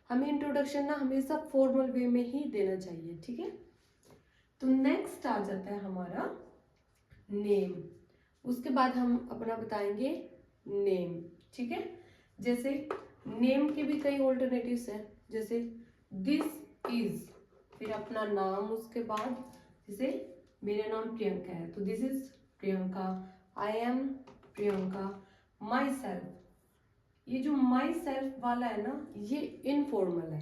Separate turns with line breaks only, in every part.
हमें इंट्रोडक्शन ना हमेशा फॉर्मल वे में ही देना चाहिए, ठीक है। तो नेक्स्ट आ जाता है हमारा नेम। उसके बाद हम अपना बताएंगे नेम, ठीक है। जैसे नेम के भी कई ऑल्टरनेटिव्स हैं, जैसे दिस इज, फिर अपना नाम, उसके बाद जैसे मेरा नाम प्रियंका है तो this is Priyanka, I am Priyanka, my self. ये जो माई सेल्फ वाला है ना, ये इनफॉर्मल है।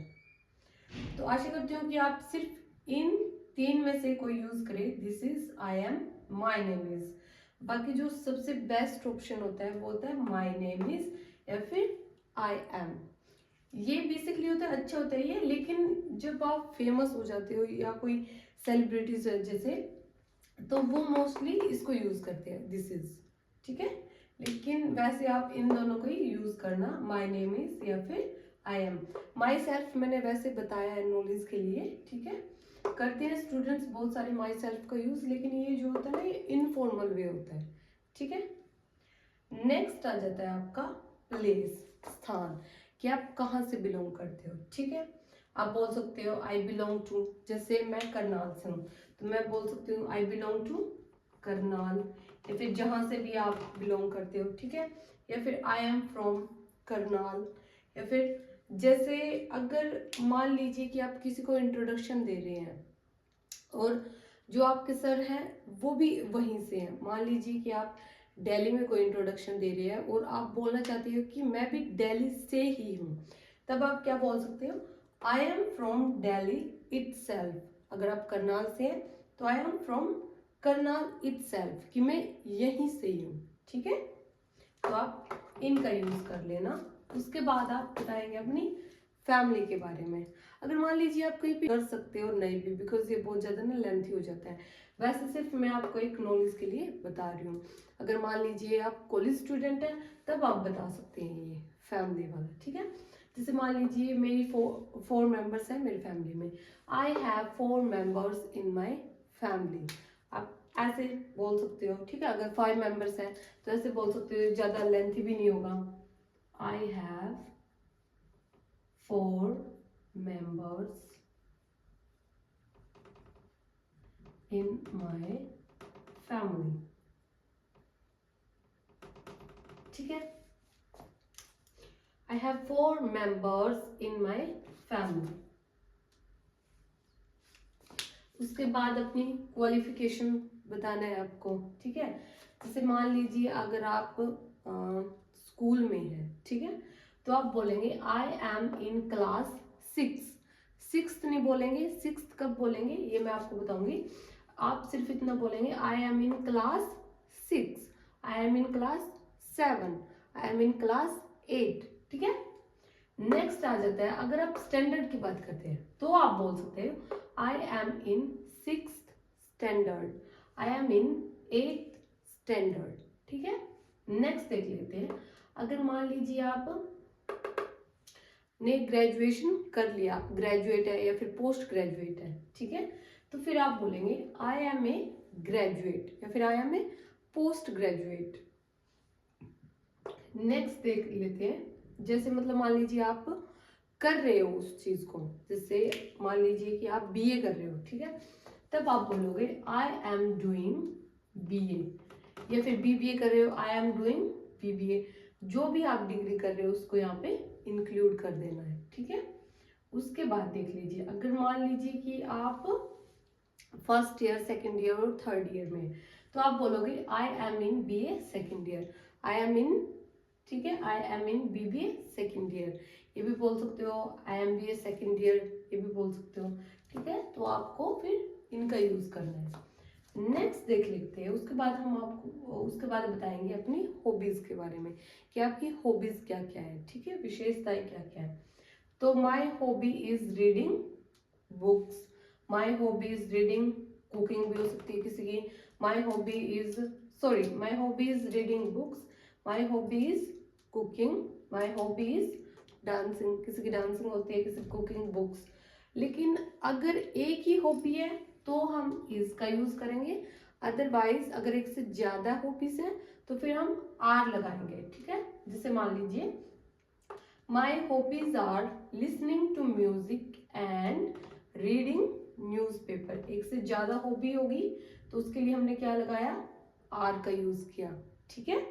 तो आशा करती हूँ कि आप सिर्फ इन तीन में से कोई यूज करें, this is, I am, my name is. बाकी जो सबसे बेस्ट ऑप्शन होता है वो होता है माई नेम इज या फिर आई एम। ये बेसिकली होता है, अच्छा होता है ये, लेकिन जब आप फेमस हो जाते हो या कोई सेलिब्रिटीज जैसे, तो वो मोस्टली इसको यूज करते हैं, दिस इज, ठीक है। लेकिन वैसे आप इन दोनों को ही यूज करना, माई नेम इज या फिर आई एम। माई सेल्फ मैंने वैसे बताया है नॉलेज के लिए, ठीक है। करते हैं स्टूडेंट्स बहुत सारे माई सेल्फ का यूज, लेकिन ये जो होता है ना, ये इनफॉर्मल वे होता है, ठीक है। नेक्स्ट आ जाता है आपका प्लेस, स्थान, कि आप कहाँ से बिलोंग करते हो, ठीक है। आप बोल सकते हो आई बिलोंग टू, जैसे मैं करनाल से हूँ तो मैं बोल सकती हूँ आई बिलोंग टू करनाल, या फिर जहाँ से भी आप बिलोंग करते हो, ठीक है। या फिर आई एम फ्रॉम करनाल। या फिर जैसे अगर मान लीजिए कि आप किसी को इंट्रोडक्शन दे रहे हैं और जो आपके सर हैं वो भी वहीं से हैं, मान लीजिए कि आप दिल्ली में कोई इंट्रोडक्शन दे रहे हैं और आप बोलना चाहते हो कि मैं भी दिल्ली से ही हूँ, तब आप क्या बोल सकते हो, I am from Delhi itself. अगर आप करनाल से हैं तो I am from Karnal itself, कि मैं यहीं से ही हूँ, ठीक है। तो आप इनका यूज कर लेना। उसके बाद आप बताएंगे अपनी फैमिली के बारे में। अगर मान लीजिए आप कहीं पे कर सकते हो, नहीं भी, बिकॉज ये बहुत ज्यादा ना लेंथी हो जाता है, वैसे सिर्फ मैं आपको एक नॉलेज के लिए बता रही हूँ। अगर मान लीजिए आप कॉलेज स्टूडेंट हैं तब आप बता सकते हैं ये फैमिली वाला, ठीक है। जैसे मान लीजिए मेरी फोर मेंबर्स हैं मेरी फैमिली में, I have 4 members in my family. आप ऐसे बोल सकते हो, ठीक है। अगर 5 मेंबर्स हैं तो ऐसे बोल सकते हो, ज्यादा लेंथी भी नहीं होगा, I have 4 members in my family, ठीक है। I have 4 members in my family। उसके बाद अपनी क्वालिफिकेशन बताना है आपको, ठीक है। जैसे मान लीजिए अगर आप स्कूल में हैं, ठीक है, तो आप बोलेंगे आई एम इन क्लास 6। सिक्स्थ नहीं बोलेंगे, सिक्स्थ कब बोलेंगे ये मैं आपको बताऊंगी। आप सिर्फ इतना बोलेंगे आई am in class 6, I am in class 7, I am in class 8, ठीक है। नेक्स्ट आ जाता है, अगर आप स्टैंडर्ड की बात करते हैं तो आप बोल सकते हो I am in 6th standard, I am in 8th standard, ठीक है। नेक्स्ट देख लेते हैं, अगर मान लीजिए आप ने ग्रेजुएशन कर लिया, आप ग्रेजुएट है या फिर पोस्ट ग्रेजुएट है, ठीक है, तो फिर आप बोलेंगे आई एम ए ग्रेजुएट या फिर I am a post graduate. Next देख लेते हैं, जैसे मतलब मान लीजिए आप कर रहे हो उस चीज को, जैसे मान लीजिए कि आप बीए कर रहे हो, ठीक है, तब आप बोलोगे आई एम डूइंग बीए। या फिर बीबीए कर रहे हो, आई एम डूइंग बीबीए। जो भी आप डिग्री कर रहे हो उसको यहाँ पे इंक्लूड कर देना है, ठीक है। उसके बाद देख लीजिए, अगर मान लीजिए कि आप फर्स्ट ईयर, सेकेंड ईयर और थर्ड ईयर में, तो आप बोलोगे I am in BA second year, I am in, ठीक है, I am in BBA second year, ये भी बोल सकते हो, I am BA second year, ये भी बोल सकते हो, ठीक है। तो आपको फिर इनका यूज करना है। नेक्स्ट देख लेते हैं, उसके बाद हम आपको उसके बाद बताएंगे अपनी हॉबीज के बारे में, कि आपकी हॉबीज क्या क्या है, ठीक है, विशेषताएं क्या क्या है। तो my hobby is reading books, my hobby is reading, cooking भी हो सकती है किसी की, my hobby is, sorry, my hobby is reading books, my hobby is cooking, my hobby is dancing, किसी की डांसिंग होती है, किसी कुकिंग, बुक्स। लेकिन अगर एक ही हॉबी है तो हम इसका यूज करेंगे, अदरवाइज अगर एक से ज्यादा हॉबीज है तो फिर हम आर लगाएंगे, ठीक है। जैसे मान लीजिए my hobbies are listening to music and reading newspaper. एक से ज्यादा हॉबी होगी तो उसके लिए हमने क्या लगाया, आर का यूज किया, ठीक है।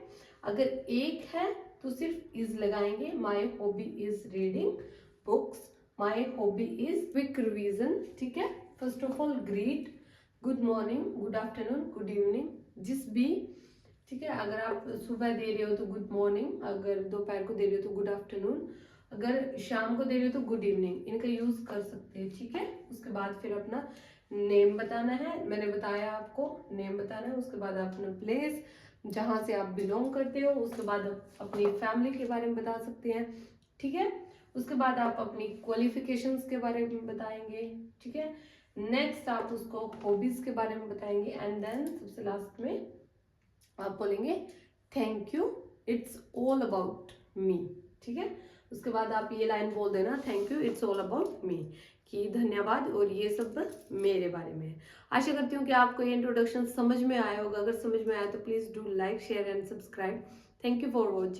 अगर एक है तो सिर्फ इज लगाएंगे। My hobby is reading books, my hobby is quick revision, ठीक है। First of all greet, good morning, good afternoon, good evening, जिस भी, ठीक है। अगर आप सुबह दे रहे हो तो गुड मॉर्निंग, अगर दोपहर को दे रहे हो तो गुड आफ्टरनून, अगर शाम को दे रहे हो तो गुड इवनिंग, इनका यूज कर सकते हैं, ठीक है। उसके बाद फिर अपना नेम बताना है, मैंने बताया आपको नेम बताना है। उसके बाद अपना प्लेस जहाँ से आप बिलोंग करते हो, उसके बाद अपनी फैमिली के बारे में बता सकते हैं, ठीक है। उसके बाद आप अपनी क्वालिफिकेशंस के बारे में बताएंगे, ठीक है। नेक्स्ट आप उसको हॉबीज के बारे में बताएंगे एंड देन सबसे लास्ट में आप बोलेंगे thank you, it's all about me, ठीक है। उसके बाद आप ये लाइन बोल देना, thank you, it's all about me, कि धन्यवाद और ये सब मेरे बारे में है। आशा करती हूँ कि आपको ये इंट्रोडक्शन समझ में आया होगा। अगर समझ में आया तो please do like, share and subscribe. Thank you for watching.